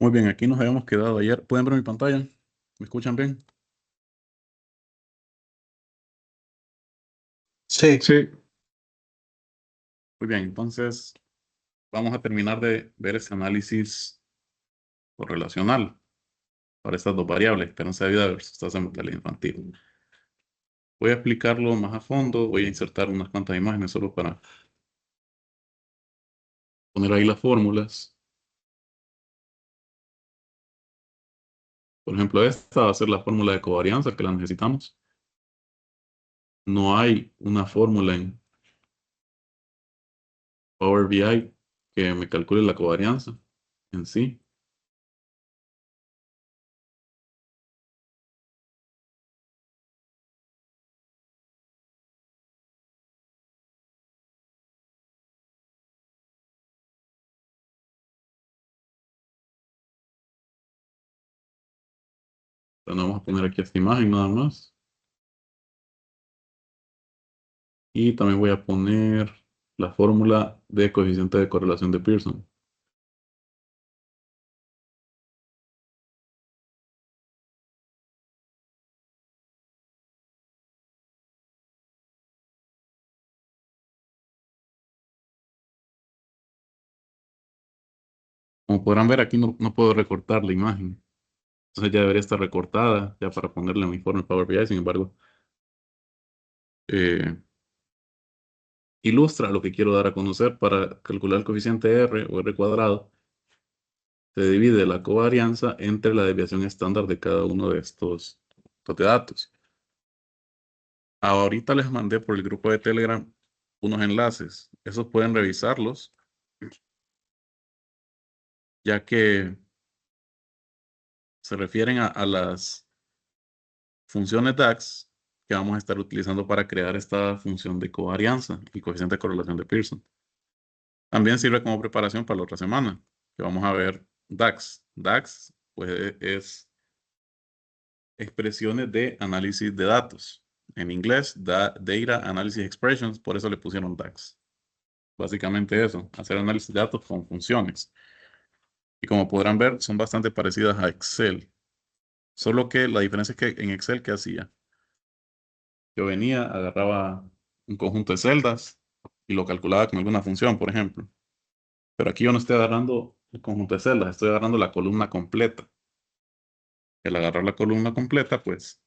Muy bien, aquí nos habíamos quedado ayer. ¿Pueden ver mi pantalla? ¿Me escuchan bien? Sí, Sí. Muy bien, entonces vamos a terminar de ver ese análisis correlacional para estas dos variables, esperanza de vida versus tasa de mortalidad infantil. Voy a explicarlo más a fondo, voy a insertar unas cuantas imágenes solo para poner ahí las fórmulas. Por ejemplo, esta va a ser la fórmula de covarianza que la necesitamos. No hay una fórmula en Power BI que me calcule la covarianza en sí. Pero vamos a poner aquí esta imagen nada más. Y también voy a poner la fórmula de coeficiente de correlación de Pearson. Como podrán ver, aquí no puedo recortar la imagen. Entonces ya debería estar recortada ya para ponerle en mi informe Power BI. Sin embargo, eh, ilustra lo que quiero dar a conocer. Para calcular el coeficiente R o R cuadrado, se divide la covarianza entre la desviación estándar de cada uno de estos de datos. Ahorita les mandé por el grupo de Telegram unos enlaces. Esos pueden revisarlos, ya que se refieren a las funciones DAX que vamos a estar utilizando para crear esta función de covarianza y coeficiente de correlación de Pearson. También sirve como preparación para la otra semana, que vamos a ver DAX. DAX, pues es expresiones de análisis de datos. En inglés, Data Analysis Expressions, por eso le pusieron DAX. Básicamente eso, hacer análisis de datos con funciones. Y como podrán ver, son bastante parecidas a Excel. Solo que la diferencia es que en Excel, ¿qué hacía? Yo venía, agarraba un conjunto de celdas y lo calculaba con alguna función, por ejemplo. Pero aquí yo no estoy agarrando el conjunto de celdas, estoy agarrando la columna completa. Al agarrar la columna completa, pues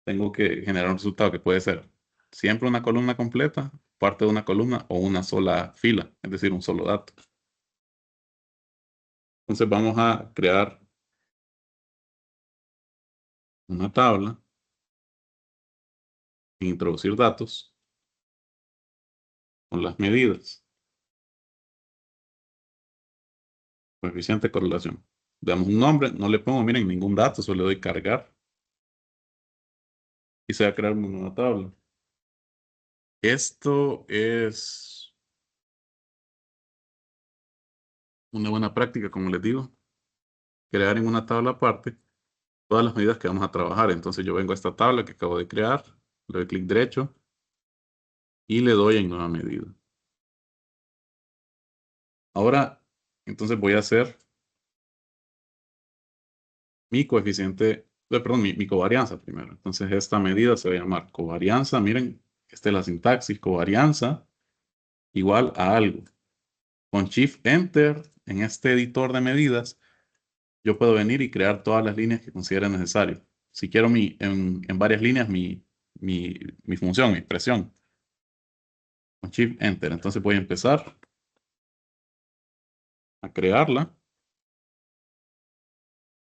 tengo que generar un resultado que puede ser siempre una columna completa, parte de una columna o una sola fila, es decir, un solo dato. Entonces vamos a crear una tabla, e introducir datos con las medidas, coeficiente de correlación. Damos un nombre, no le pongo, miren, ningún dato, solo le doy cargar y se va a crear una nueva tabla. Esto es una buena práctica, como les digo, crear en una tabla aparte todas las medidas que vamos a trabajar. Entonces yo vengo a esta tabla que acabo de crear, le doy clic derecho y le doy en nueva medida. Ahora, entonces voy a hacer mi coeficiente, perdón, mi covarianza primero. Entonces esta medida se va a llamar covarianza. Miren, esta es la sintaxis, covarianza igual a algo. Con Shift Enter en este editor de medidas, yo puedo venir y crear todas las líneas que considere necesario. Si quiero en varias líneas mi función, mi expresión. Con Shift Enter. Entonces voy a empezar a crearla.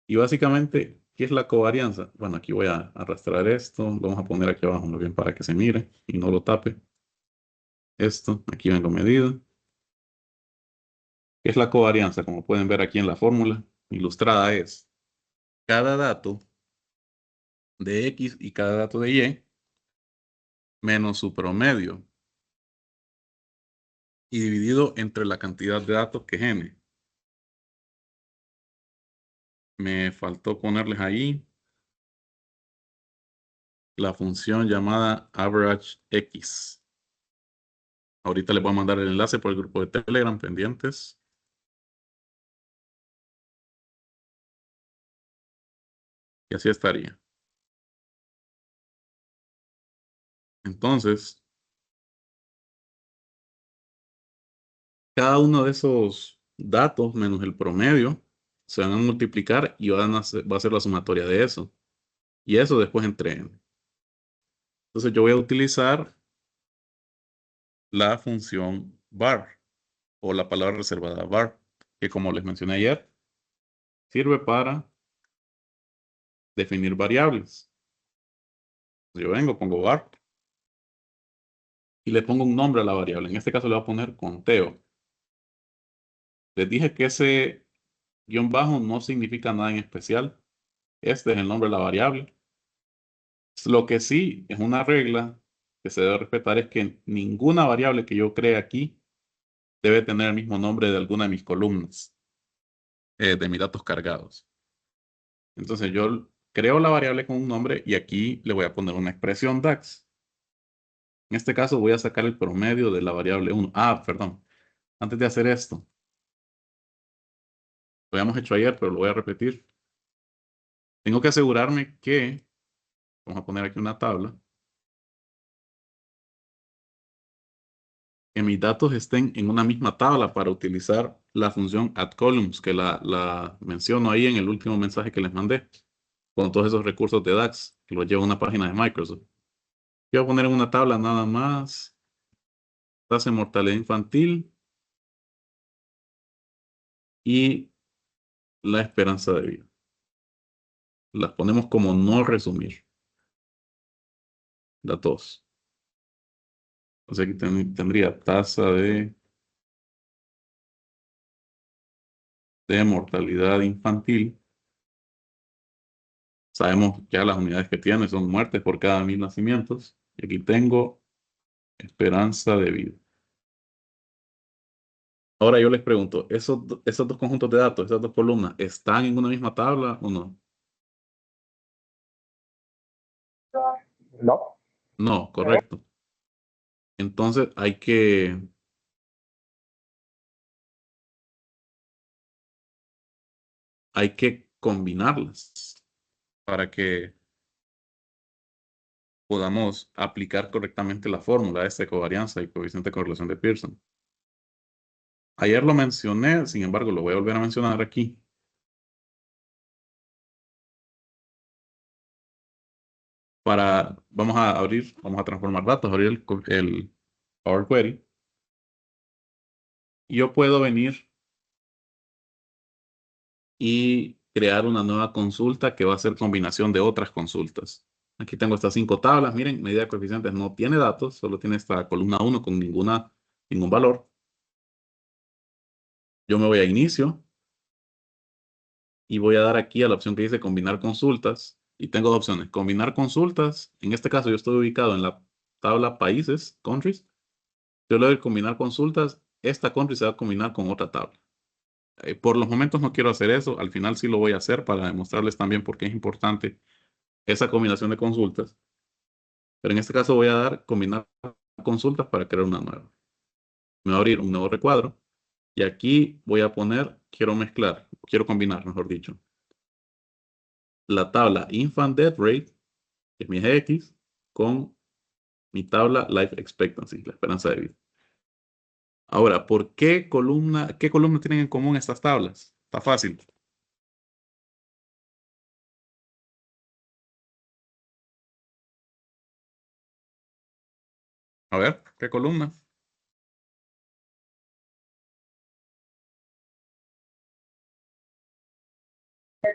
Y básicamente, ¿qué es la covarianza? Bueno, aquí voy a arrastrar esto. Vamos a poner aquí abajo muy bien para que se mire y no lo tape. Esto, aquí vengo medido. ¿Qué es la covarianza? Como pueden ver aquí en la fórmula ilustrada es cada dato de X y cada dato de Y menos su promedio y dividido entre la cantidad de datos que es n. Me faltó ponerles ahí la función llamada average x. Ahorita les voy a mandar el enlace por el grupo de Telegram pendientes. Y así estaría. Entonces, cada uno de esos datos menos el promedio se van a multiplicar y va a ser la sumatoria de eso. Y eso después entre n. Entonces yo voy a utilizar la función var o la palabra reservada var, que como les mencioné ayer, sirve para definir variables. Yo vengo, pongo var y le pongo un nombre a la variable. En este caso le voy a poner conteo. Les dije que ese guión bajo no significa nada en especial. Este es el nombre de la variable. Lo que sí es una regla que se debe respetar es que ninguna variable que yo cree aquí debe tener el mismo nombre de alguna de mis columnas, de mis datos cargados. Entonces yo creo la variable con un nombre y aquí le voy a poner una expresión DAX. En este caso voy a sacar el promedio de la variable 1. Ah, perdón. Antes de hacer esto, lo habíamos hecho ayer, pero lo voy a repetir. Tengo que asegurarme que, vamos a poner aquí una tabla, que mis datos estén en una misma tabla para utilizar la función addColumns, que la menciono ahí en el último mensaje que les mandé, con todos esos recursos de DAX, que los llevo a una página de Microsoft. Voy a poner en una tabla nada más tasa de mortalidad infantil y la esperanza de vida. Las ponemos como no resumir, las dos. Entonces aquí tendría tasa de mortalidad infantil. Sabemos ya las unidades que tiene son muertes por cada 1000 nacimientos. Y aquí tengo esperanza de vida. Ahora yo les pregunto, ¿esos dos conjuntos de datos, esas dos columnas, están en una misma tabla o no? No. No, correcto. Entonces hay que combinarlas para que podamos aplicar correctamente la fórmula de covarianza y coeficiente de correlación de Pearson. Ayer lo mencioné, sin embargo, lo voy a volver a mencionar aquí. Vamos a transformar datos, abrir el Power Query. Y yo puedo venir y crear una nueva consulta que va a ser combinación de otras consultas. Aquí tengo estas 5 tablas. Miren, medida de coeficientes no tiene datos, solo tiene esta columna 1 con ningún valor. Yo me voy a inicio y voy a dar aquí a la opción que dice combinar consultas. Y tengo dos opciones. Combinar consultas. En este caso yo estoy ubicado en la tabla países, countries. Yo le doy combinar consultas. Esta country se va a combinar con otra tabla. Por los momentos no quiero hacer eso. Al final sí lo voy a hacer para demostrarles también por qué es importante esa combinación de consultas. Pero en este caso voy a dar combinar consultas para crear una nueva. Me va a abrir un nuevo recuadro. Y aquí voy a poner, quiero combinar, mejor dicho, la tabla Infant Death Rate, que es mi eje X, con mi tabla Life Expectancy, la esperanza de vida. Ahora, qué columna tienen en común estas tablas? Está fácil. A ver, ¿qué columna?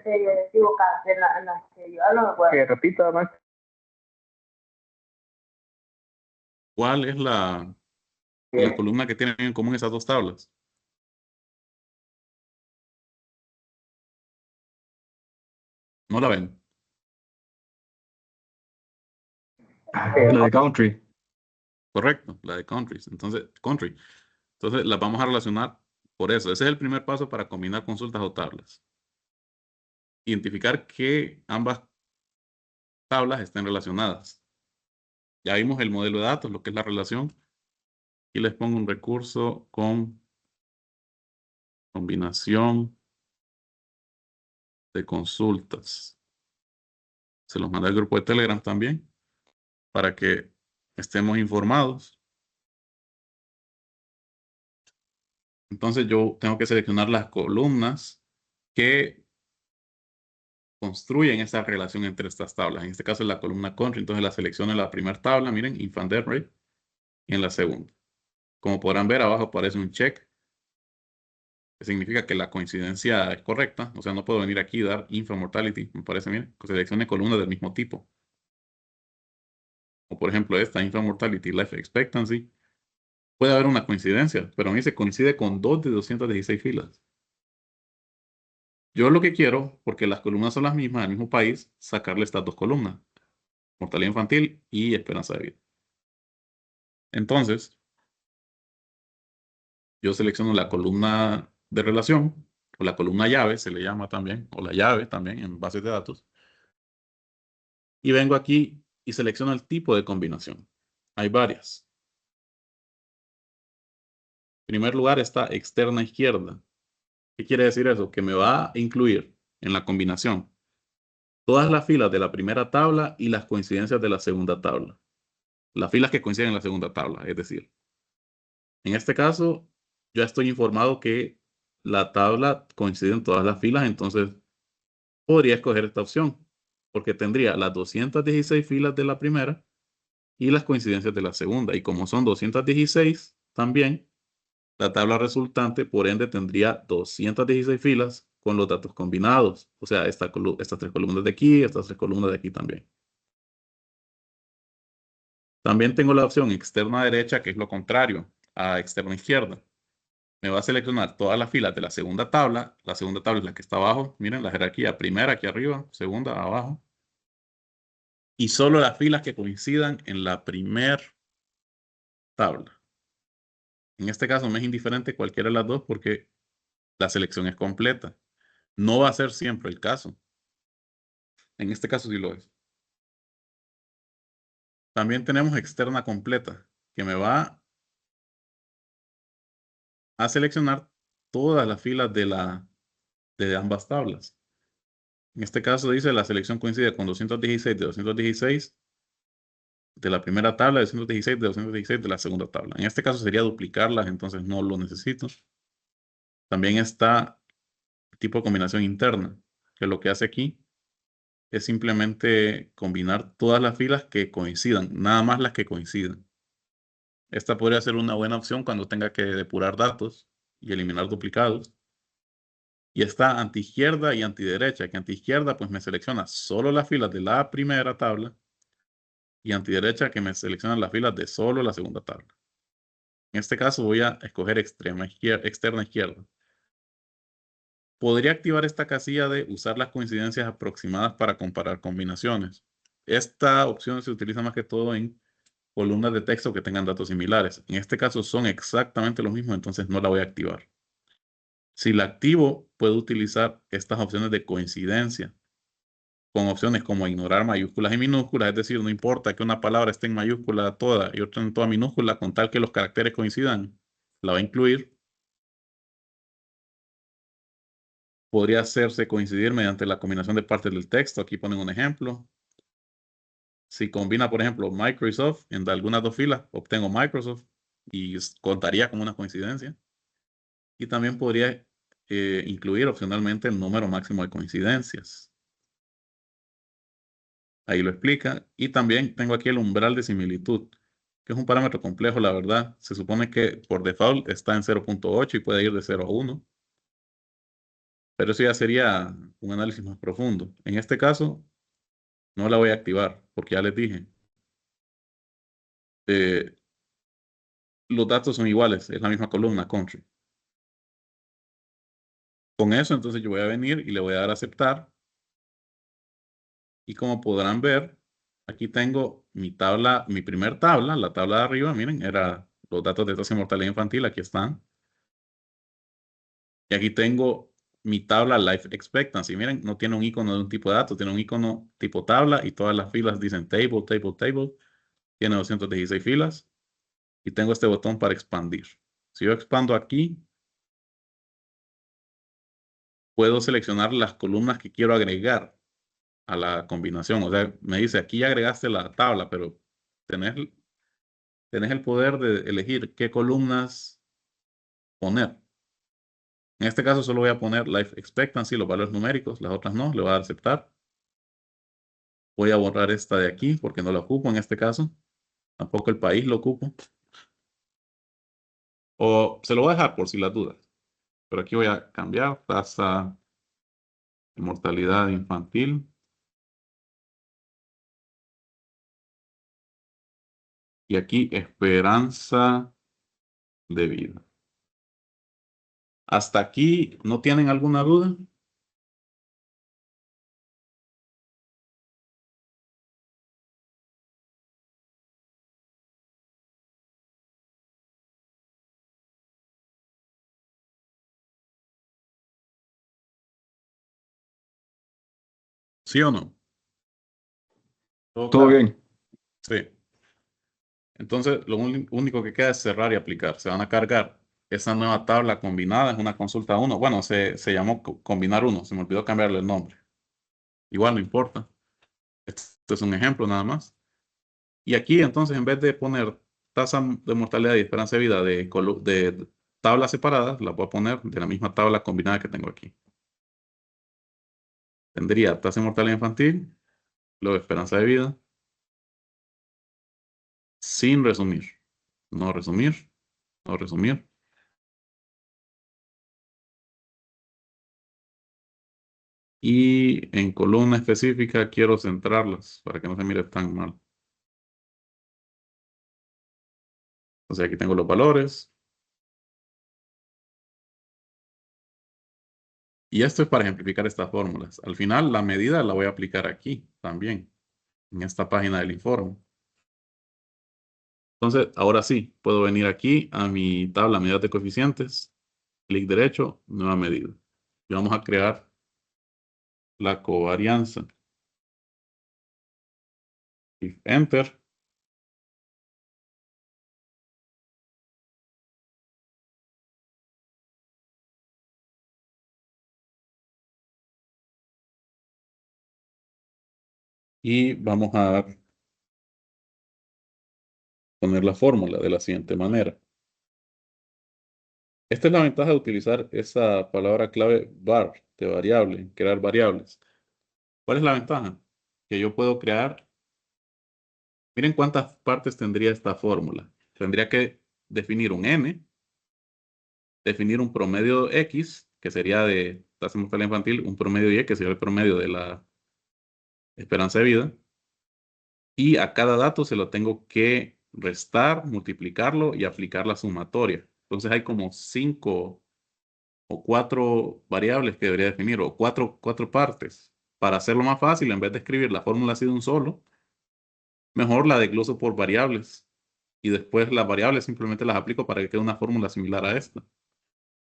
Equivocadas en las que yo no me acuerdo. Que repito, además. ¿Cuál es la columna que tienen en común esas dos tablas? ¿No la ven? La de country. Correcto, la de countries. Entonces, country. Entonces, las vamos a relacionar por eso. Ese es el primer paso para combinar consultas o tablas. Identificar que ambas tablas estén relacionadas. Ya vimos el modelo de datos, lo que es la relación. Y les pongo un recurso con combinación de consultas. Se los mandé al grupo de Telegram también para que estemos informados. Entonces yo tengo que seleccionar las columnas que construyen esa relación entre estas tablas. En este caso es la columna country, entonces la selecciono en la primera tabla, miren, infant death rate, y en la segunda. Como podrán ver, abajo aparece un check, que significa que la coincidencia es correcta. O sea, no puedo venir aquí y dar infant mortality, me parece, miren, que seleccione columnas del mismo tipo. O por ejemplo esta, infant mortality, life expectancy. Puede haber una coincidencia, pero a mí se coincide con 2 de 216 filas. Yo lo que quiero, porque las columnas son las mismas, del mismo país, sacarle estas 2 columnas. Mortalidad infantil y esperanza de vida. Entonces, yo selecciono la columna de relación, o la columna llave, se le llama también, o la llave también en bases de datos. Y vengo aquí y selecciono el tipo de combinación. Hay varias. En primer lugar está externa izquierda. ¿Qué quiere decir eso? Que me va a incluir en la combinación todas las filas de la primera tabla y las coincidencias de la segunda tabla. Las filas que coinciden en la segunda tabla, es decir. En este caso, ya estoy informado que la tabla coincide en todas las filas, entonces podría escoger esta opción, porque tendría las 216 filas de la primera y las coincidencias de la segunda. Y como son 216 también, la tabla resultante, por ende, tendría 216 filas con los datos combinados. O sea, estas 3 columnas de aquí, estas 3 columnas de aquí también. También tengo la opción externa derecha, que es lo contrario a externa izquierda. Me va a seleccionar todas las filas de la segunda tabla. La segunda tabla es la que está abajo. Miren la jerarquía. Primera aquí arriba, segunda abajo. Y solo las filas que coincidan en la primera tabla. En este caso me es indiferente cualquiera de las dos porque la selección es completa. No va a ser siempre el caso. En este caso sí lo es. También tenemos externa completa, que me va a seleccionar todas las filas de ambas tablas. En este caso dice la selección coincide con 216 de 216 de la primera tabla, 216 de 216 de la segunda tabla. En este caso sería duplicarlas, entonces no lo necesito. También está tipo de combinación interna, que lo que hace aquí es simplemente combinar todas las filas que coincidan, nada más las que coincidan. Esta podría ser una buena opción cuando tenga que depurar datos y eliminar duplicados. Y está antiizquierda y antiderecha, que antiizquierda pues me selecciona solo las filas de la primera tabla y antiderecha que me selecciona las filas de solo la segunda tabla. En este caso voy a escoger externa izquierda. Podría activar esta casilla de usar las coincidencias aproximadas para comparar combinaciones. Esta opción se utiliza más que todo en columnas de texto que tengan datos similares. En este caso son exactamente los mismos, entonces no la voy a activar. Si la activo, puedo utilizar estas opciones de coincidencia con opciones como ignorar mayúsculas y minúsculas, es decir, no importa que una palabra esté en mayúscula toda y otra en toda minúscula, con tal que los caracteres coincidan, la va a incluir. Podría hacerse coincidir mediante la combinación de partes del texto. Aquí ponen un ejemplo. Si combina, por ejemplo, Microsoft en algunas 2 filas, obtengo Microsoft y contaría como una coincidencia. Y también podría incluir opcionalmente el número máximo de coincidencias. Ahí lo explica. Y también tengo aquí el umbral de similitud, que es un parámetro complejo, la verdad. Se supone que por default está en 0.8 y puede ir de 0 a 1. Pero eso ya sería un análisis más profundo. En este caso, no la voy a activar, porque ya les dije. Los datos son iguales, es la misma columna, country. Con eso, entonces yo voy a venir y le voy a dar a aceptar. Y como podrán ver, aquí tengo mi tabla, mi primer tabla, la tabla de arriba, miren, era los datos de tasa de mortalidad infantil, aquí están. Y aquí tengo mi tabla Life Expectancy. Miren, no tiene un icono de un tipo de datos, tiene un icono tipo tabla y todas las filas dicen table, table, table. Tiene 216 filas. Y tengo este botón para expandir. Si yo expando aquí, puedo seleccionar las columnas que quiero agregar a la combinación. O sea, me dice, aquí ya agregaste la tabla, pero tenés el poder de elegir qué columnas poner. En este caso solo voy a poner life expectancy, los valores numéricos, las otras no, le voy a dar aceptar. Voy a borrar esta de aquí porque no la ocupo en este caso. Tampoco el país lo ocupo. O se lo voy a dejar por si las dudas. Pero aquí voy a cambiar tasa de mortalidad infantil. Y aquí esperanza de vida. ¿Hasta aquí no tienen alguna duda? ¿Sí o no? ¿Todo Todo claro? bien. Sí. Entonces, lo único que queda es cerrar y aplicar. Se van a cargar esa nueva tabla combinada. Es una consulta 1. Bueno, se llamó combinar 1. Se me olvidó cambiarle el nombre. Igual no importa. Este es un ejemplo nada más. Y aquí, entonces, en vez de poner tasa de mortalidad y esperanza de vida de tablas separadas, la voy a poner de la misma tabla combinada que tengo aquí. Tendría tasa de mortalidad infantil, luego esperanza de vida, sin resumir. No resumir, no resumir. Y en columna específica quiero centrarlas para que no se mire tan mal. Entonces aquí tengo los valores. Y esto es para ejemplificar estas fórmulas. Al final la medida la voy a aplicar aquí también, en esta página del informe. Entonces, ahora sí, puedo venir aquí a mi tabla medidas de coeficientes, clic derecho, nueva medida. Y vamos a crear la covarianza. If Enter. Y vamos a poner la fórmula de la siguiente manera. Esta es la ventaja de utilizar esa palabra clave var de variable, crear variables. ¿Cuál es la ventaja? Que yo puedo crear, miren cuántas partes tendría esta fórmula. Tendría que definir un n, definir un promedio x, que sería de tasa de mortalidad infantil, un promedio y, que sería el promedio de la esperanza de vida. Y a cada dato se lo tengo que restar, multiplicarlo y aplicar la sumatoria. Entonces hay como 5 o 4 variables que debería definir, o cuatro partes. Para hacerlo más fácil, en vez de escribir la fórmula así de un solo, mejor la desgloso por variables. Y después las variables simplemente las aplico para que quede una fórmula similar a esta.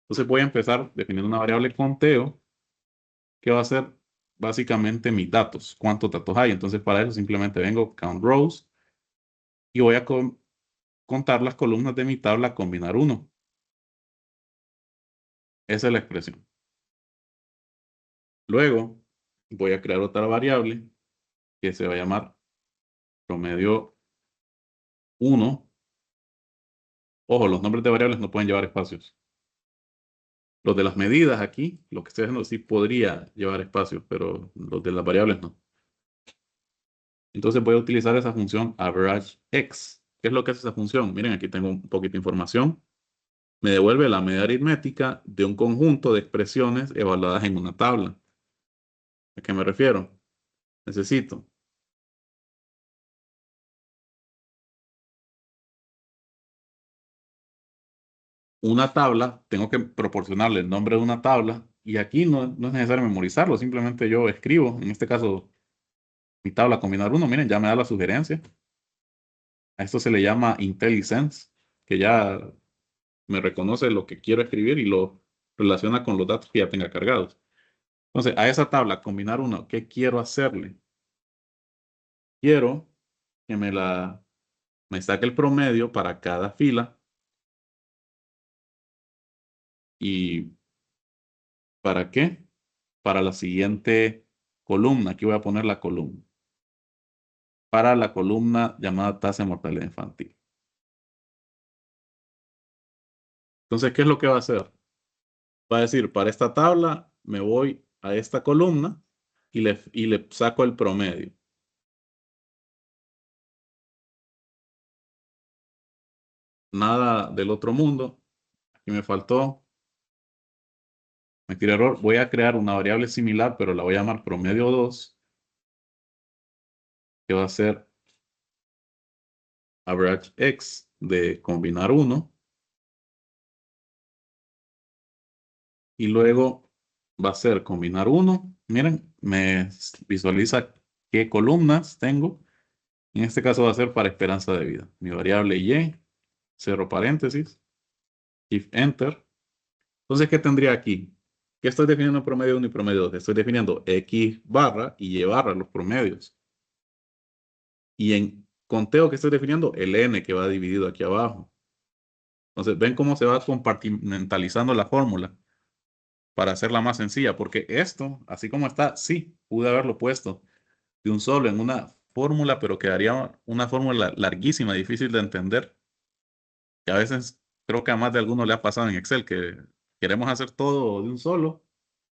Entonces voy a empezar definiendo una variable conteo, que va a ser básicamente mis datos, cuántos datos hay. Entonces para eso simplemente vengo count rows y voy a contar las columnas de mi tabla, combinar 1. Esa es la expresión. Luego voy a crear otra variable que se va a llamar promedio 1. Ojo, los nombres de variables no pueden llevar espacios. Los de las medidas aquí, lo que estoy haciendo sí podría llevar espacios, pero los de las variables no. Entonces voy a utilizar esa función averagex. ¿Qué es lo que hace esa función? Miren, aquí tengo un poquito de información. Me devuelve la media aritmética de un conjunto de expresiones evaluadas en una tabla. ¿A qué me refiero? Necesito una tabla, tengo que proporcionarle el nombre de una tabla y aquí no es necesario memorizarlo, simplemente yo escribo, en este caso mi tabla combinar 1, miren, ya me da la sugerencia. A esto se le llama IntelliSense, que ya me reconoce lo que quiero escribir y lo relaciona con los datos que ya tenga cargados. Entonces, a esa tabla combinar 1, ¿qué quiero hacerle? Quiero que me saque el promedio para cada fila y ¿para qué? Para la siguiente columna. Aquí voy a poner la columna. Para la columna llamada tasa de mortalidad infantil. Entonces, ¿qué es lo que va a hacer? Va a decir, para esta tabla me voy a esta columna y le saco el promedio. Nada del otro mundo. Aquí me faltó. Me tiré error. Voy a crear una variable similar, pero la voy a llamar promedio 2. Que va a ser average x de combinar 1. Y luego va a ser combinar 1. Miren, me visualiza qué columnas tengo. En este caso va a ser para esperanza de vida. Mi variable y, 0 paréntesis, if enter. Entonces, ¿qué tendría aquí? ¿Qué estoy definiendo en promedio 1 y promedio 2? Estoy definiendo x barra y y barra, los promedios. Y en conteo que estoy definiendo, el n que va dividido aquí abajo. Entonces, ven cómo se va compartimentalizando la fórmula para hacerla más sencilla, porque esto, así como está, sí, pude haberlo puesto de un solo en una fórmula, pero quedaría una fórmula larguísima, difícil de entender, que a veces creo que a más de alguno le ha pasado en Excel, que queremos hacer todo de un solo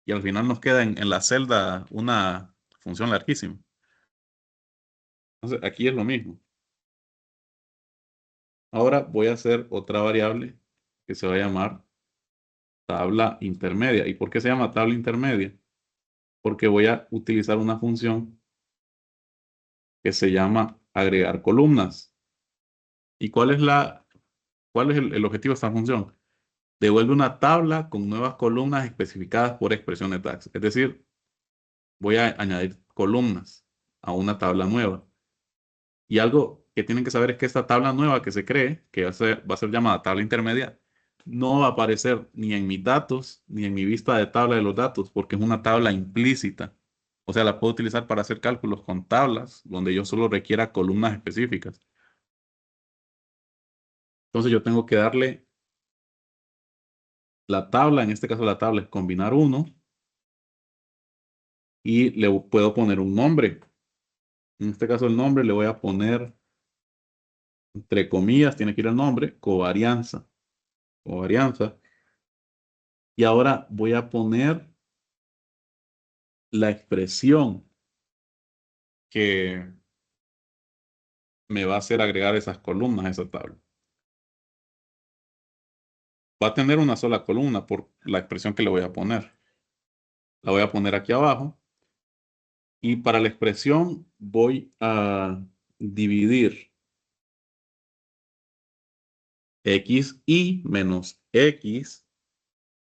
y al final nos queda en la celda una función larguísima. Entonces, aquí es lo mismo. Ahora voy a hacer otra variable que se va a llamar tabla intermedia. ¿Y por qué se llama tabla intermedia? Porque voy a utilizar una función que se llama agregar columnas. ¿Y cuál es el objetivo de esta función? Devuelve una tabla con nuevas columnas especificadas por expresiones DAX. Es decir, voy a añadir columnas a una tabla nueva. Y algo que tienen que saber es que esta tabla nueva que se cree, que va a ser llamada tabla intermedia, no va a aparecer ni en mis datos, ni en mi vista de tabla de los datos, porque es una tabla implícita. O sea, la puedo utilizar para hacer cálculos con tablas, donde yo solo requiera columnas específicas. Entonces yo tengo que darle la tabla, en este caso la tabla es combinar 1, y le puedo poner un nombre. En este caso el nombre le voy a poner, entre comillas, tiene que ir el nombre, covarianza. Covarianza. Y ahora voy a poner la expresión que me va a hacer agregar esas columnas a esa tabla. Va a tener una sola columna por la expresión que le voy a poner. La voy a poner aquí abajo. Y para la expresión voy a dividir xy menos x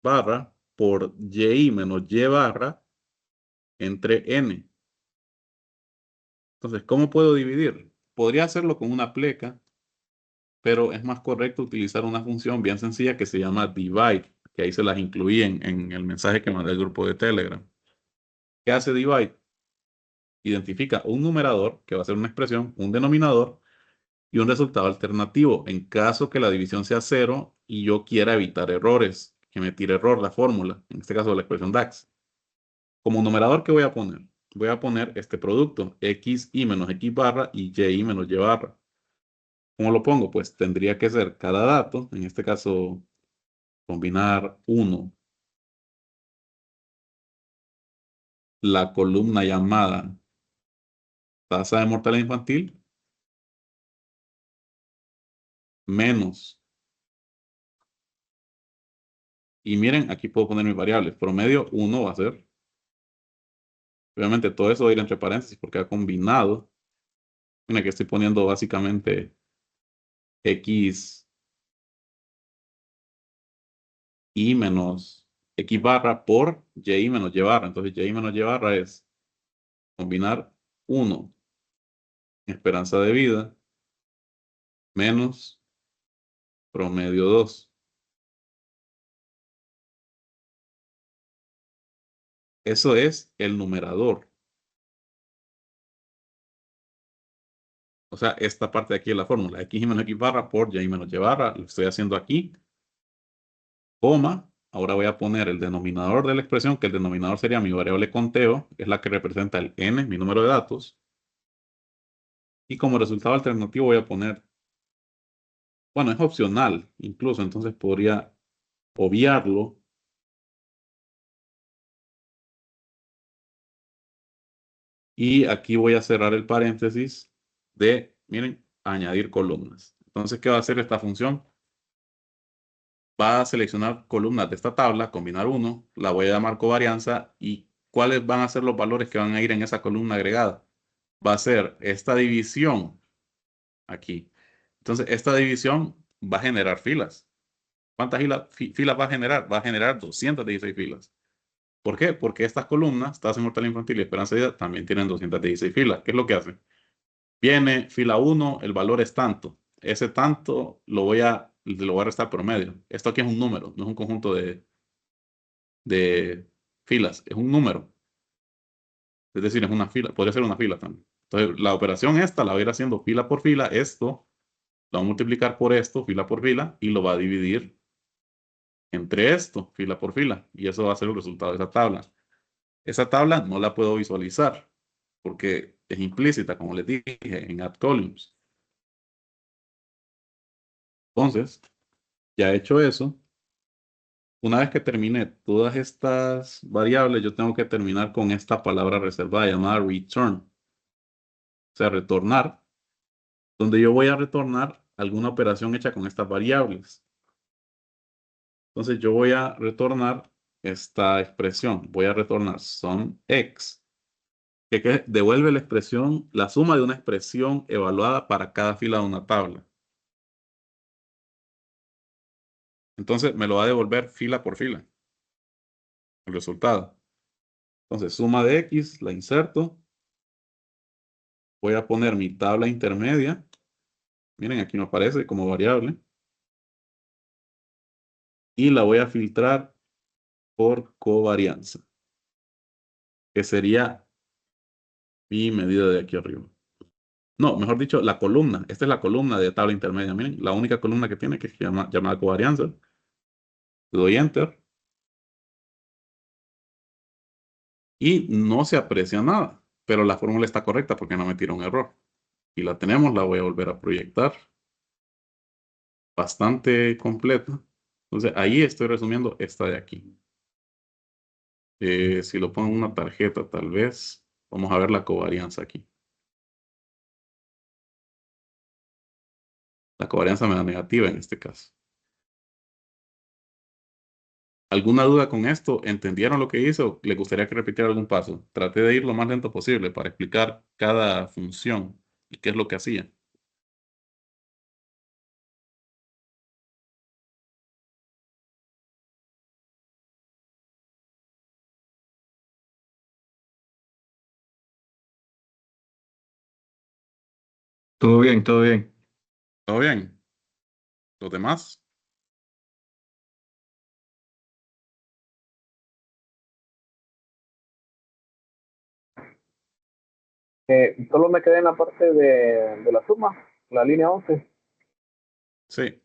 barra por y menos y barra entre n. Entonces, ¿cómo puedo dividir? Podría hacerlo con una pleca, pero es más correcto utilizar una función bien sencilla que se llama divide, que ahí se las incluí en el mensaje que mandé al grupo de Telegram. ¿Qué hace divide? Identifica un numerador, que va a ser una expresión, un denominador y un resultado alternativo, en caso que la división sea 0 y yo quiera evitar errores, que me tire error la fórmula, en este caso la expresión DAX. Como numerador, ¿qué voy a poner? Voy a poner este producto, xy menos x barra y y menos y barra. ¿Cómo lo pongo? Pues tendría que ser cada dato, en este caso combinar 1, la columna llamada tasa de mortalidad infantil, menos. Y miren, aquí puedo poner mis variables. Promedio 1 va a ser. Obviamente todo eso va a ir entre paréntesis porque ha combinado. Mira que estoy poniendo básicamente x y menos x barra por y menos y barra. Entonces y menos y barra es combinar 1 esperanza de vida menos promedio 2. Eso es el numerador. O sea, esta parte de aquí es la fórmula. X menos X barra por Y menos Y barra. Lo estoy haciendo aquí. Coma. ahora voy a poner el denominador de la expresión, que el denominador sería mi variable conteo, que es la que representa el n, mi número de datos. Y como resultado alternativo voy a poner, bueno, es opcional incluso, entonces podría obviarlo. Y aquí voy a cerrar el paréntesis de, miren, añadir columnas. Entonces, ¿qué va a hacer esta función? Va a seleccionar columnas de esta tabla, combinar uno, la voy a llamar covarianza y ¿cuáles van a ser los valores que van a ir en esa columna agregada? Va a ser esta división aquí. Entonces, esta división va a generar filas. ¿Cuántas filas va a generar? Va a generar 216 filas. ¿Por qué? Porque estas columnas, tasa mortal infantil y esperanza de vida, también tienen 216 filas. ¿Qué es lo que hacen? Viene fila 1, el valor es tanto. Ese tanto lo voy a restar promedio. Esto aquí es un número, no es un conjunto de filas, es un número. Es decir, es una fila, podría ser una fila también. Entonces, la operación esta la voy a ir haciendo fila por fila. Esto lo va a multiplicar por esto, fila por fila, y lo va a dividir entre esto, fila por fila. Y eso va a ser el resultado de esa tabla. Esa tabla no la puedo visualizar porque es implícita, como les dije, en add columns. Entonces, ya he hecho eso. Una vez que termine todas estas variables, yo tengo que terminar con esta palabra reservada llamada return. O sea, retornar, donde yo voy a retornar alguna operación hecha con estas variables. Entonces yo voy a retornar esta expresión. Voy a retornar SUMX, que devuelve la expresión, la suma de una expresión evaluada para cada fila de una tabla. Entonces me lo va a devolver fila por fila, el resultado. Entonces suma de X, la inserto. Voy a poner mi tabla intermedia. Miren, aquí me aparece como variable. Y la voy a filtrar por covarianza, que sería mi medida de aquí arriba. No, mejor dicho, la columna. Esta es la columna de tabla intermedia. Miren, la única columna que tiene, que es llamada covarianza. Le doy Enter. Y no se aprecia nada. Pero la fórmula está correcta porque no me tira un error. Y la tenemos, la voy a volver a proyectar. Bastante completa. Entonces, ahí estoy resumiendo esta de aquí. Si lo pongo en una tarjeta, tal vez. Vamos a ver la covarianza aquí. La covarianza me da negativa en este caso. ¿Alguna duda con esto? ¿Entendieron lo que hizo? ¿Les gustaría que repitiera algún paso? Traté de ir lo más lento posible para explicar cada función y qué es lo que hacía. Todo bien, todo bien. ¿Todo bien? ¿Los demás? Solo me quedé en la parte de la suma, la línea 11. Sí.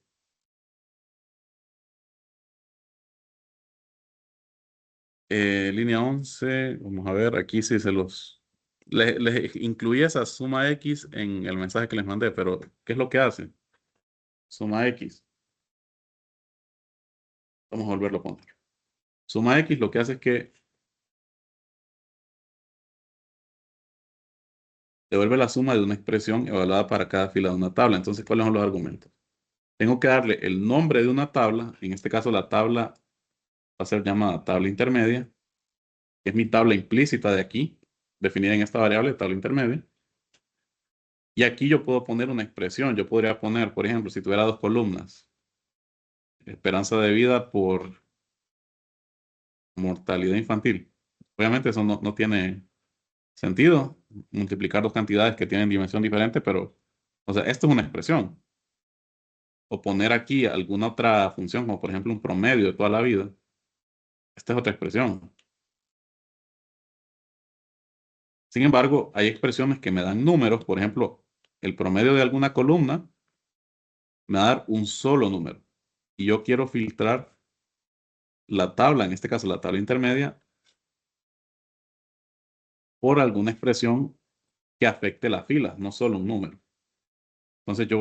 Línea 11, vamos a ver, aquí sí se los... Les incluí esa suma X en el mensaje que les mandé, pero ¿qué es lo que hace? Suma X. Vamos a volverlo a poner. Suma X lo que hace es que devuelve la suma de una expresión evaluada para cada fila de una tabla. Entonces, ¿cuáles son los argumentos? Tengo que darle el nombre de una tabla. En este caso, la tabla va a ser llamada tabla intermedia, que es mi tabla implícita de aquí, definida en esta variable, tabla intermedia. Y aquí yo puedo poner una expresión. Yo podría poner, por ejemplo, si tuviera dos columnas, esperanza de vida por mortalidad infantil. Obviamente eso no tiene sentido, multiplicar dos cantidades que tienen dimensión diferente, pero, o sea, esto es una expresión. O poner aquí alguna otra función, como por ejemplo un promedio de toda la vida. Esta es otra expresión. Sin embargo, hay expresiones que me dan números. Por ejemplo, el promedio de alguna columna me va a dar un solo número. Y yo quiero filtrar la tabla, en este caso la tabla intermedia, por alguna expresión que afecte la fila, no solo un número. Entonces yo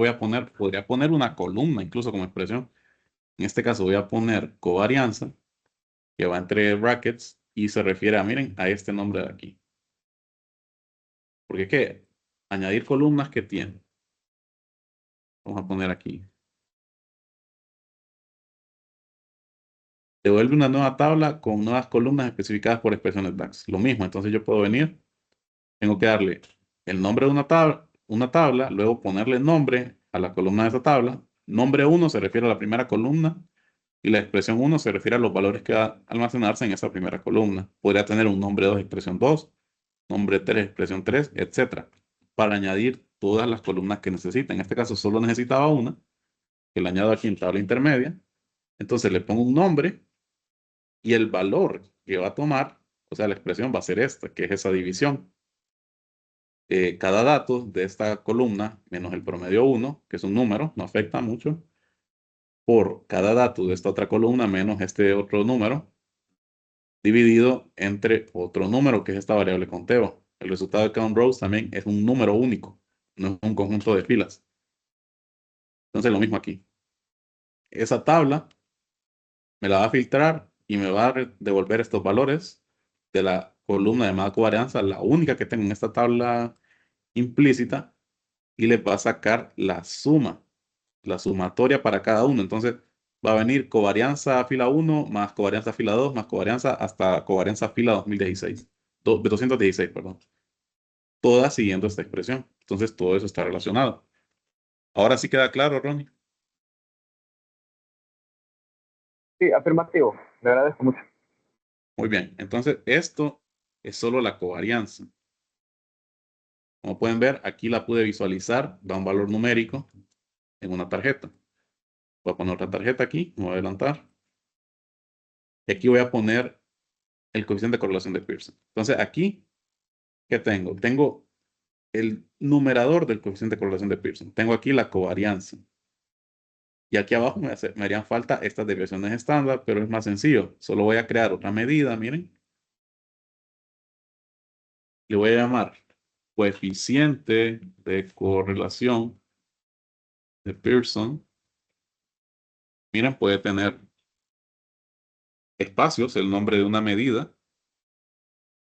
podría poner una columna incluso como expresión. En este caso voy a poner covarianza, que va entre brackets y se refiere a, miren, a este nombre de aquí. Porque ¿qué? Añadir columnas que tiene. Vamos a poner aquí. Devuelve una nueva tabla con nuevas columnas especificadas por expresiones DAX. Lo mismo, entonces yo puedo venir, tengo que darle el nombre de una tabla, luego ponerle nombre a la columna de esa tabla. Nombre 1 se refiere a la primera columna y la expresión 1 se refiere a los valores que va a almacenarse en esa primera columna. Podría tener un nombre 2, expresión 2, nombre 3, expresión 3, etcétera, para añadir todas las columnas que necesita. En este caso solo necesitaba una, que la añado aquí en tabla intermedia. Entonces le pongo un nombre y el valor que va a tomar, o sea, la expresión va a ser esta, que es esa división. Cada dato de esta columna menos el promedio 1, que es un número, no afecta mucho, por cada dato de esta otra columna menos este otro número, dividido entre otro número, que es esta variable conteo. El resultado de count rows también es un número único, no es un conjunto de filas. Entonces lo mismo aquí. Esa tabla me la va a filtrar y me va a devolver estos valores de la columna llamada covarianza, la única que tengo en esta tabla implícita, y les va a sacar la suma, la sumatoria para cada uno. Entonces va a venir covarianza fila 1 más covarianza fila 2 más covarianza hasta covarianza fila 2016, 216, perdón. Todas siguiendo esta expresión. Entonces todo eso está relacionado. Ahora sí queda claro, Ronnie. Sí, afirmativo. Le agradezco mucho. Muy bien. Entonces esto es solo la covarianza. Como pueden ver, aquí la pude visualizar, da un valor numérico en una tarjeta. Voy a poner otra tarjeta aquí, me voy a adelantar. Y aquí voy a poner el coeficiente de correlación de Pearson. Entonces aquí, ¿qué tengo? Tengo el numerador del coeficiente de correlación de Pearson. Tengo aquí la covarianza. Y aquí abajo me harían falta estas desviaciones estándar, pero es más sencillo. Solo voy a crear otra medida, miren. Le voy a llamar coeficiente de correlación de Pearson. Miren, puede tener espacios, el nombre de una medida.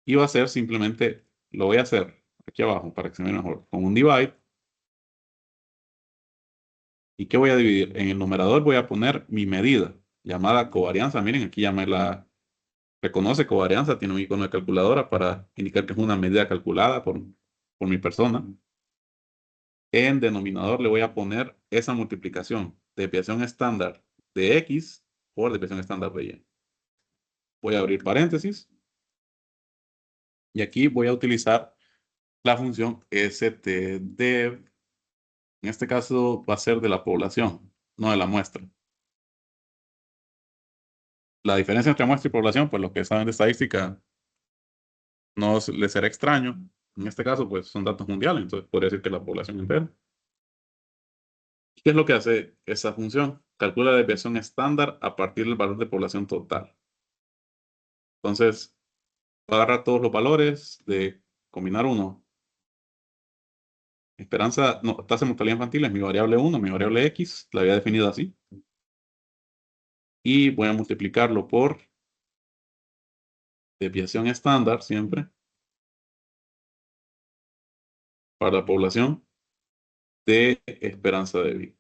Y va a ser simplemente, lo voy a hacer aquí abajo para que se vea mejor, con un divide. ¿Y qué voy a dividir? En el numerador voy a poner mi medida, llamada covarianza. Miren, aquí ya me la reconoce covarianza, tiene un icono de calculadora para indicar que es una medida calculada por mi persona. En denominador le voy a poner esa multiplicación, desviación estándar de X por desviación estándar de Y. Voy a abrir paréntesis. Y aquí voy a utilizar la función stdev. En este caso va a ser de la población, no de la muestra. La diferencia entre muestra y población, pues los que saben de estadística no les será extraño. En este caso, pues son datos mundiales, entonces podría decir que la población entera. ¿Qué es lo que hace esa función? Calcula la desviación estándar a partir del valor de población total. Entonces, va a agarrar todos los valores de combinar uno. Esperanza, no, tasa de mortalidad infantil es mi variable 1, mi variable X, la había definido así. Y voy a multiplicarlo por desviación estándar siempre para la población de esperanza de vida.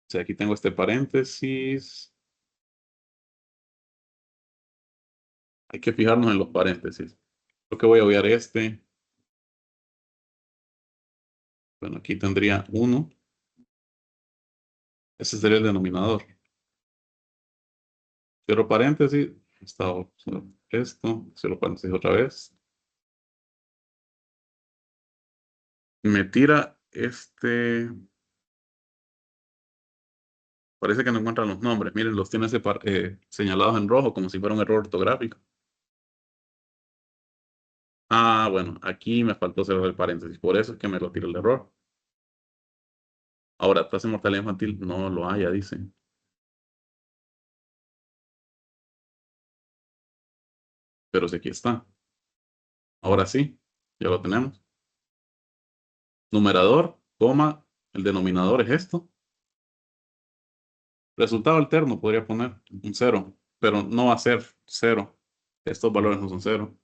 O sea, aquí tengo este paréntesis. Hay que fijarnos en los paréntesis. Creo que voy a obviar este. Bueno, aquí tendría 1. Ese sería el denominador. Cierro paréntesis. Esto, cierro paréntesis otra vez. Me tira este. Parece que no encuentran los nombres. Miren, los tiene señalados en rojo como si fuera un error ortográfico. Ah, bueno, aquí me faltó cerrar el paréntesis. Por eso es que me lo tira el error. Ahora, tasa de mortalidad infantil no lo haya, dice. Pero sí aquí está. Ahora sí, ya lo tenemos. Numerador, coma, el denominador es esto. Resultado alterno podría poner un cero, pero no va a ser cero. Estos valores no son cero.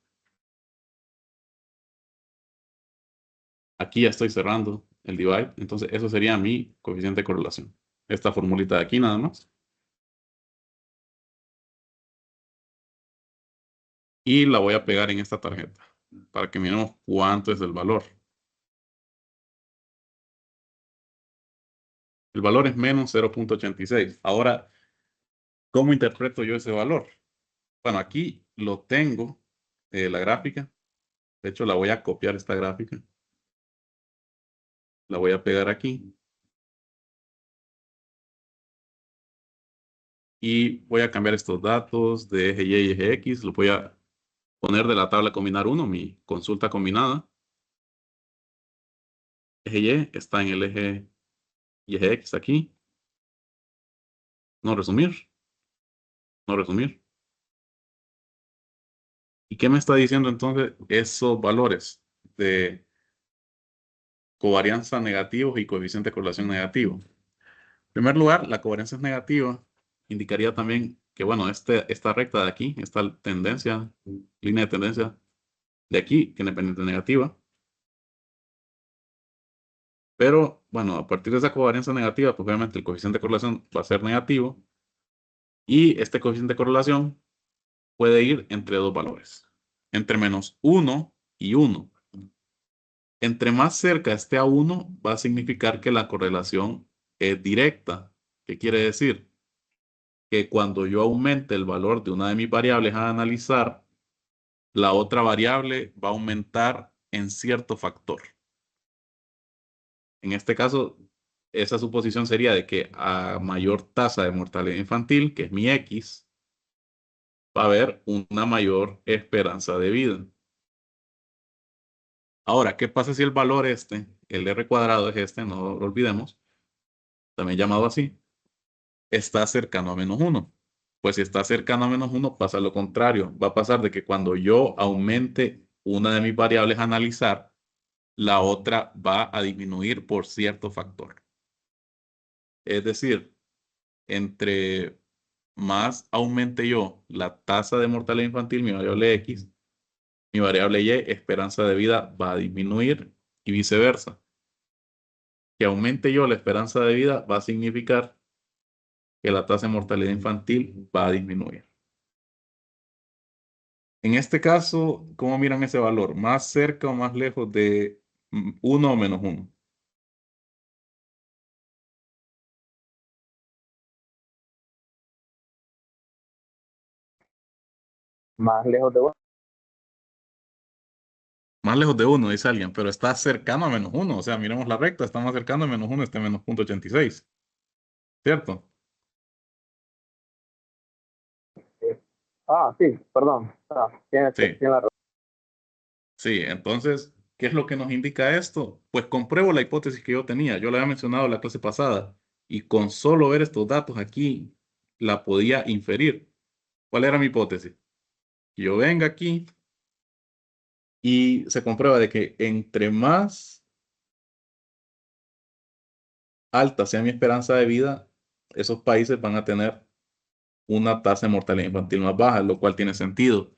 Aquí ya estoy cerrando el divide, entonces eso sería mi coeficiente de correlación. Esta formulita de aquí nada más. Y la voy a pegar en esta tarjeta para que miremos cuánto es el valor. El valor es menos 0.86. Ahora, ¿cómo interpreto yo ese valor? Bueno, aquí lo tengo, la gráfica. De hecho, la voy a copiar esta gráfica. La voy a pegar aquí. Y voy a cambiar estos datos de eje Y y eje X. Lo voy a poner de la tabla combinar 1, mi consulta combinada. Eje Y está en el eje y eje X aquí. No resumir. No resumir. ¿Y qué me está diciendo entonces esos valores de covarianza negativos y coeficiente de correlación negativo? En primer lugar, la covarianza es negativa. Indicaría también que, bueno, esta recta de aquí, esta tendencia, línea de tendencia de aquí, tiene pendiente negativa. Pero, bueno, a partir de esa covarianza negativa, pues obviamente el coeficiente de correlación va a ser negativo. Y este coeficiente de correlación puede ir entre dos valores. Entre menos 1 y 1. Entre más cerca esté a 1, va a significar que la correlación es directa. ¿Qué quiere decir? Que cuando yo aumente el valor de una de mis variables a analizar, la otra variable va a aumentar en cierto factor. En este caso, esa suposición sería de que a mayor tasa de mortalidad infantil, que es mi X, va a haber una mayor esperanza de vida. Ahora, ¿qué pasa si el valor el R cuadrado es este, no lo olvidemos, también llamado así, está cercano a menos 1? Pues si está cercano a menos 1, pasa lo contrario. Va a pasar de que cuando yo aumente una de mis variables a analizar, la otra va a disminuir por cierto factor. Es decir, entre más aumente yo la tasa de mortalidad infantil, mi variable X, mi variable Y, esperanza de vida, va a disminuir y viceversa. Que aumente yo la esperanza de vida va a significar que la tasa de mortalidad infantil va a disminuir. En este caso, ¿cómo miran ese valor? ¿Más cerca o más lejos de 1 o menos 1? Más lejos de vos. Más lejos de 1, dice alguien, pero está cercano a menos 1. O sea, miremos la recta, está más cercano a menos 1, está en menos 0.86. ¿Cierto? Ah, sí, perdón. Sí, Tiene la razón. sí. Entonces, ¿qué es lo que nos indica esto? Pues compruebo la hipótesis que yo tenía. Yo la había mencionado en la clase pasada y con solo ver estos datos aquí, la podía inferir. ¿Cuál era mi hipótesis? Que yo venga aquí y se comprueba de que entre más alta sea mi esperanza de vida, esos países van a tener una tasa de mortalidad infantil más baja, lo cual tiene sentido.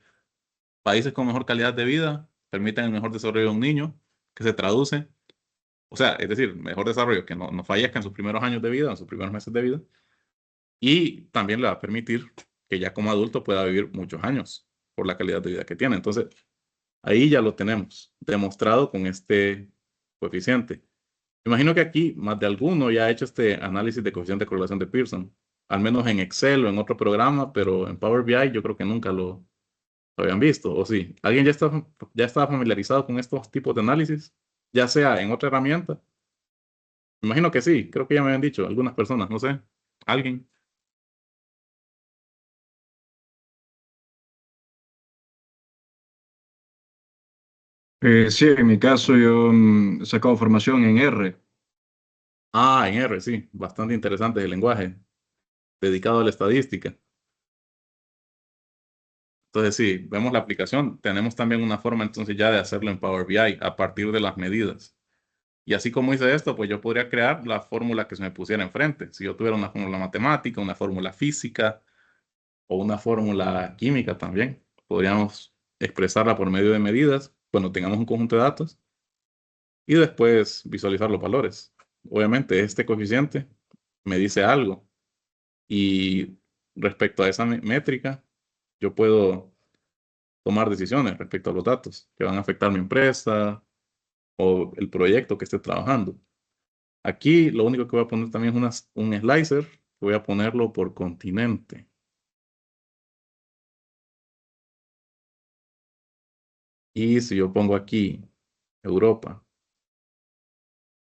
Países con mejor calidad de vida permiten el mejor desarrollo de un niño, que se traduce, o sea, es decir, mejor desarrollo, que no fallezca en sus primeros años de vida, en sus primeros meses de vida, y también le va a permitir que ya como adulto pueda vivir muchos años por la calidad de vida que tiene. Entonces, ahí ya lo tenemos demostrado con este coeficiente. Imagino que aquí más de alguno ya ha hecho este análisis de coeficiente de correlación de Pearson, al menos en Excel o en otro programa, pero en Power BI yo creo que nunca lo habían visto, ¿o sí? ¿Alguien ya estaba familiarizado con estos tipos de análisis? Ya sea en otra herramienta. Imagino que sí, creo que ya me habían dicho algunas personas, no sé. ¿Alguien? Sí, en mi caso yo he sacado formación en R. Ah, en R, sí, bastante interesante el lenguaje dedicado a la estadística. Entonces, sí, vemos la aplicación. Tenemos también una forma entonces ya de hacerlo en Power BI a partir de las medidas. Y así como hice esto, pues yo podría crear la fórmula que se me pusiera enfrente. Si yo tuviera una fórmula matemática, una fórmula física o una fórmula química también, podríamos expresarla por medio de medidas cuando tengamos un conjunto de datos y después visualizar los valores. Obviamente, este coeficiente me dice algo y respecto a esa métrica, yo puedo tomar decisiones respecto a los datos que van a afectar mi empresa o el proyecto que esté trabajando. Aquí lo único que voy a poner también es un slicer. Voy a ponerlo por continente. Y si yo pongo aquí Europa,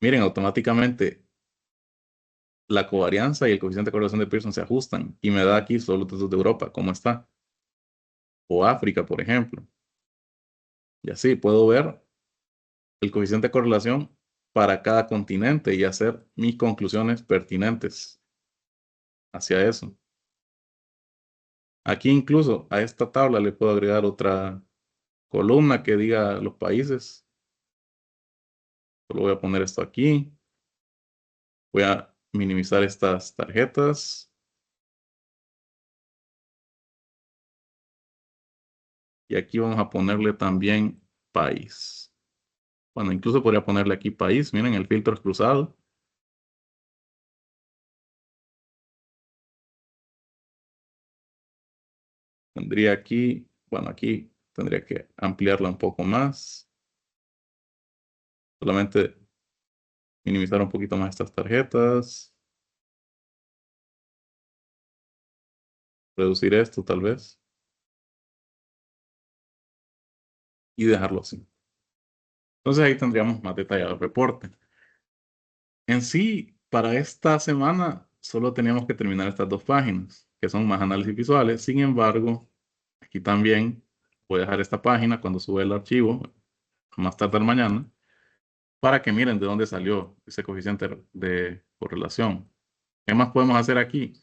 miren, automáticamente la covarianza y el coeficiente de correlación de Pearson se ajustan y me da aquí solo los datos de Europa, cómo está. O África, por ejemplo. Y así puedo ver el coeficiente de correlación para cada continente y hacer mis conclusiones pertinentes hacia eso. Aquí incluso a esta tabla le puedo agregar otra columna que diga los países. Solo voy a poner esto aquí. Voy a minimizar estas tarjetas. Y aquí vamos a ponerle también país. Bueno, incluso podría ponerle aquí país. Miren, el filtro es cruzado. Tendría aquí, bueno, aquí tendría que ampliarla un poco más. Solamente minimizar un poquito más estas tarjetas. Reducir esto tal vez. Y dejarlo así. Entonces ahí tendríamos más detallado el reporte. En sí, para esta semana solo teníamos que terminar estas dos páginas, que son más análisis visuales. Sin embargo, aquí también voy a dejar esta página cuando sube el archivo, más tarde mañana, para que miren de dónde salió ese coeficiente de correlación. ¿Qué más podemos hacer aquí?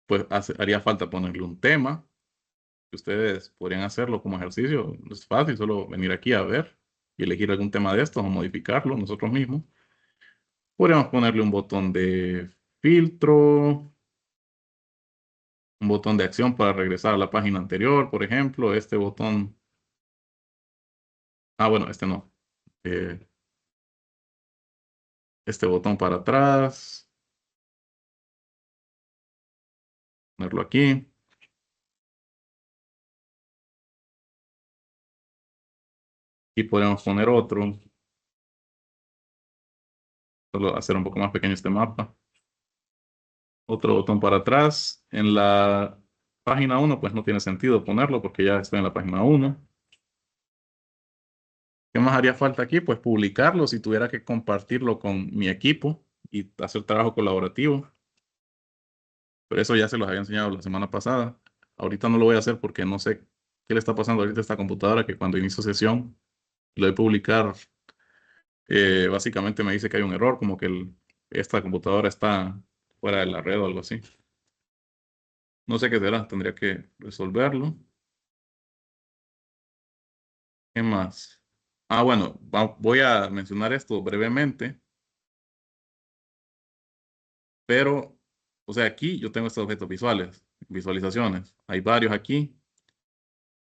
Pues haría falta ponerle un tema, que ustedes podrían hacerlo como ejercicio. Es fácil, solo venir aquí a ver y elegir algún tema de estos o modificarlo nosotros mismos. Podríamos ponerle un botón de filtro, un botón de acción para regresar a la página anterior, por ejemplo. Este botón, bueno, este no. Eh, este botón para atrás, ponerlo aquí. Y podemos poner otro, solo hacer un poco más pequeño este mapa. Otro botón para atrás. En la página 1, pues no tiene sentido ponerlo porque ya estoy en la página 1. ¿Qué más haría falta aquí? Pues publicarlo si tuviera que compartirlo con mi equipo y hacer trabajo colaborativo. Pero eso ya se los había enseñado la semana pasada. Ahorita no lo voy a hacer porque no sé qué le está pasando ahorita a esta computadora que cuando inicio sesión y lo doy a publicar, básicamente me dice que hay un error, como que esta computadora está fuera de la red o algo así. No sé qué será, tendría que resolverlo. ¿Qué más? Bueno, voy a mencionar esto brevemente, pero, o sea, aquí yo tengo estos objetos visuales, visualizaciones. Hay varios aquí.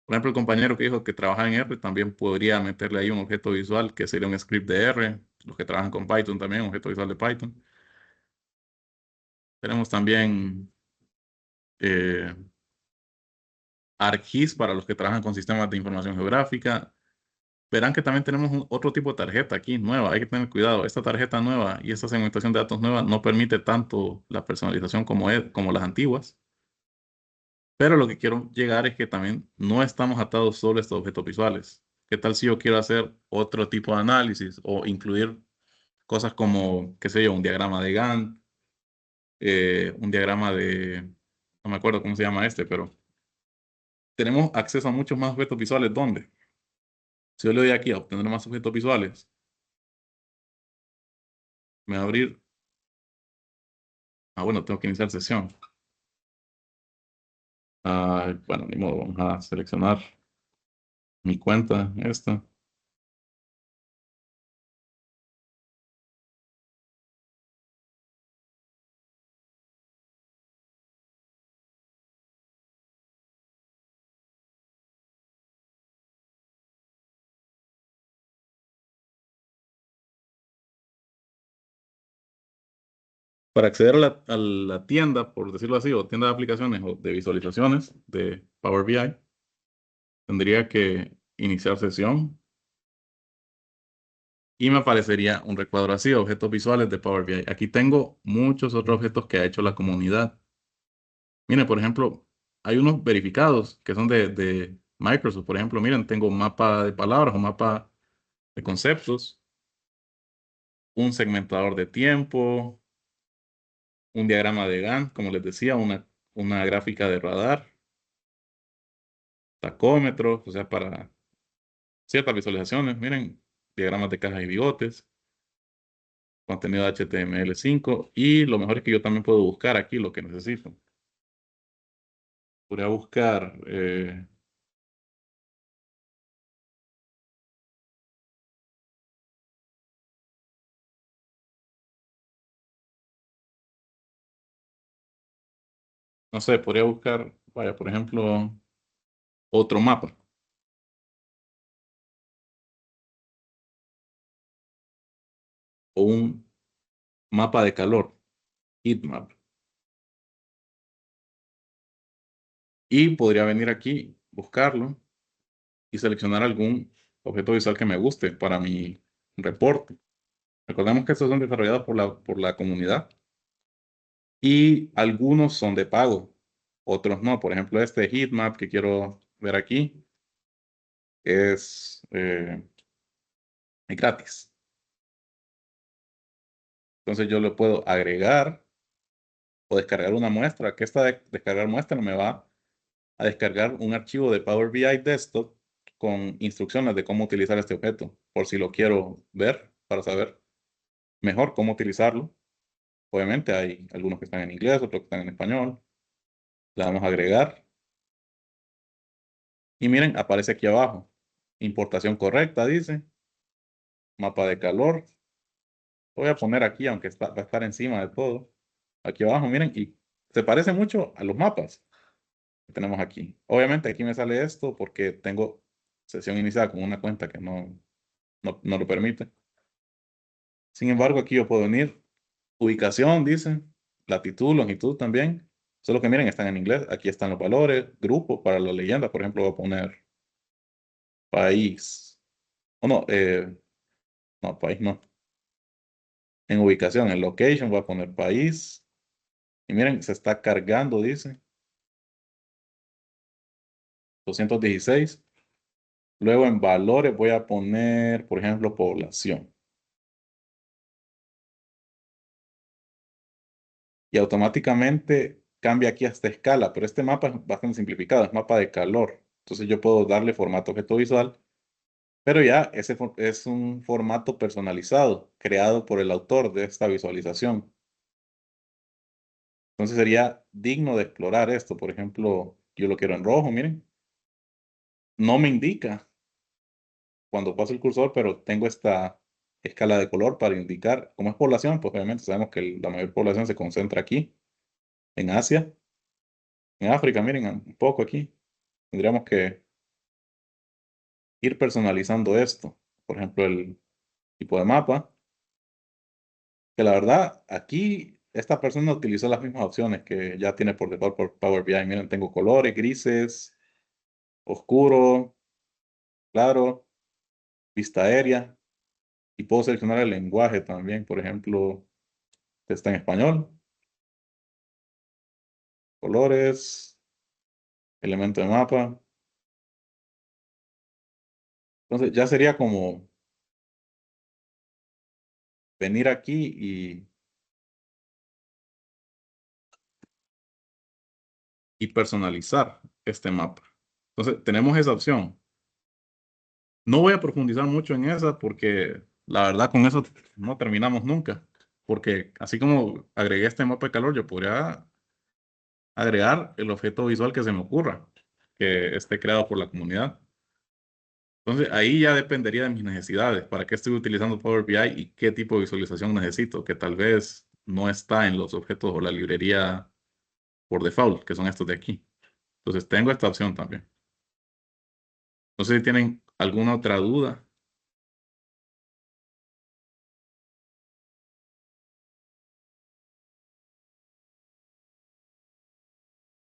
Por ejemplo, el compañero que dijo que trabaja en R también podría meterle ahí un objeto visual que sería un script de R. Los que trabajan con Python también, un objeto visual de Python. Tenemos también eh, ArcGIS para los que trabajan con sistemas de información geográfica. Verán que también tenemos otro tipo de tarjeta aquí nueva. Hay que tener cuidado. Esta tarjeta nueva y esta segmentación de datos nueva no permite tanto la personalización como las antiguas. Pero lo que quiero llegar es que también no estamos atados solo a estos objetos visuales. ¿Qué tal si yo quiero hacer otro tipo de análisis o incluir cosas como, qué sé yo, un diagrama de Gantt, un diagrama de, no me acuerdo cómo se llama este, pero tenemos acceso a muchos más objetos visuales. ¿Dónde? Si yo le doy aquí a obtener más objetos visuales, me va a abrir Bueno, tengo que iniciar sesión. Bueno, ni modo, vamos a seleccionar mi cuenta, esta. Para acceder a la tienda, por decirlo así, o tienda de aplicaciones o de visualizaciones de Power BI, tendría que iniciar sesión y me aparecería un recuadro así, objetos visuales de Power BI. Aquí tengo muchos otros objetos que ha hecho la comunidad. Miren, por ejemplo, hay unos verificados que son de Microsoft. Por ejemplo, miren, tengo un mapa de palabras, un mapa de conceptos, un segmentador de tiempo, un diagrama de Gantt, como les decía, una gráfica de radar, tacómetros, o sea, para ciertas visualizaciones. Miren, diagramas de cajas y bigotes, contenido HTML5 y lo mejor es que yo también puedo buscar aquí lo que necesito. Podría buscar no sé, podría buscar, vaya, por ejemplo, otro mapa o un mapa de calor, heat map. Y podría venir aquí, buscarlo y seleccionar algún objeto visual que me guste para mi reporte. Recordemos que estos son desarrollados por la comunidad y algunos son de pago, otros no. Por ejemplo, este heatmap que quiero ver aquí es gratis. Entonces yo le puedo agregar o descargar una muestra, que esta de descargar muestra me va a descargar un archivo de Power BI Desktop con instrucciones de cómo utilizar este objeto, por si lo quiero ver, para saber mejor cómo utilizarlo. Obviamente hay algunos que están en inglés, otros que están en español. Le damos a agregar y miren, aparece aquí abajo. Importación correcta, dice. Mapa de calor. Lo voy a poner aquí, aunque va a estar encima de todo. Aquí abajo, miren, y se parece mucho a los mapas que tenemos aquí. Obviamente aquí me sale esto porque tengo sesión iniciada con una cuenta que no lo permite. Sin embargo, aquí yo puedo venir. Ubicación, dice. Latitud, longitud también. Solo que miren, están en inglés. Aquí están los valores. Grupo para la leyenda. Por ejemplo, voy a poner país. O no, no, país no. En ubicación, en location, voy a poner país. Y miren, se está cargando, dice. 216. Luego en valores voy a poner, por ejemplo, población. Y automáticamente cambia aquí hasta escala, pero este mapa es bastante simplificado, es mapa de calor. Entonces yo puedo darle formato objeto visual, pero ya ese es un formato personalizado, creado por el autor de esta visualización. Entonces sería digno de explorar esto. Por ejemplo, yo lo quiero en rojo, miren. No me indica cuando paso el cursor, pero tengo esta escala de color para indicar, como es población, pues obviamente sabemos que la mayor población se concentra aquí, en Asia, en África, miren, un poco aquí. Tendríamos que ir personalizando esto. Por ejemplo, el tipo de mapa, que la verdad, aquí esta persona utilizó las mismas opciones que ya tiene por default por Power BI. Miren, tengo colores, grises, oscuro, claro, vista aérea, y puedo seleccionar el lenguaje también. Por ejemplo, está en español, colores, elemento de mapa. Entonces ya sería como venir aquí y personalizar este mapa. Entonces tenemos esa opción. No voy a profundizar mucho en esa porque la verdad con eso no terminamos nunca. porque así como agregué este mapa de calor, yo podría agregar el objeto visual que se me ocurra, que esté creado por la comunidad. Entonces, ahí ya dependería de mis necesidades, para qué estoy utilizando Power BI y qué tipo de visualización necesito, que tal vez no está en los objetos o la librería por default, que son estos de aquí. Entonces, tengo esta opción también. No sé si tienen alguna otra duda.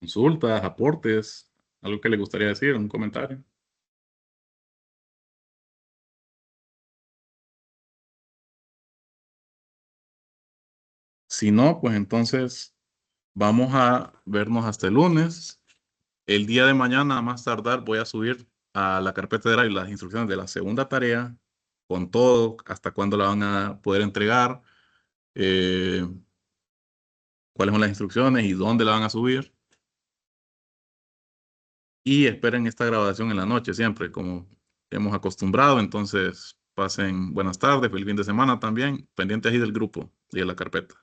Consultas, aportes, algo que le gustaría decir, un comentario. Si no, pues entonces vamos a vernos hasta el lunes. El día de mañana, a más tardar, voy a subir a la carpeta de Drive las instrucciones de la segunda tarea, con todo, hasta cuándo la van a poder entregar, eh, cuáles son las instrucciones y dónde la van a subir. Y esperen esta grabación en la noche siempre, como hemos acostumbrado. Entonces, pasen buenas tardes, feliz fin de semana también, pendientes ahí del grupo y de la carpeta.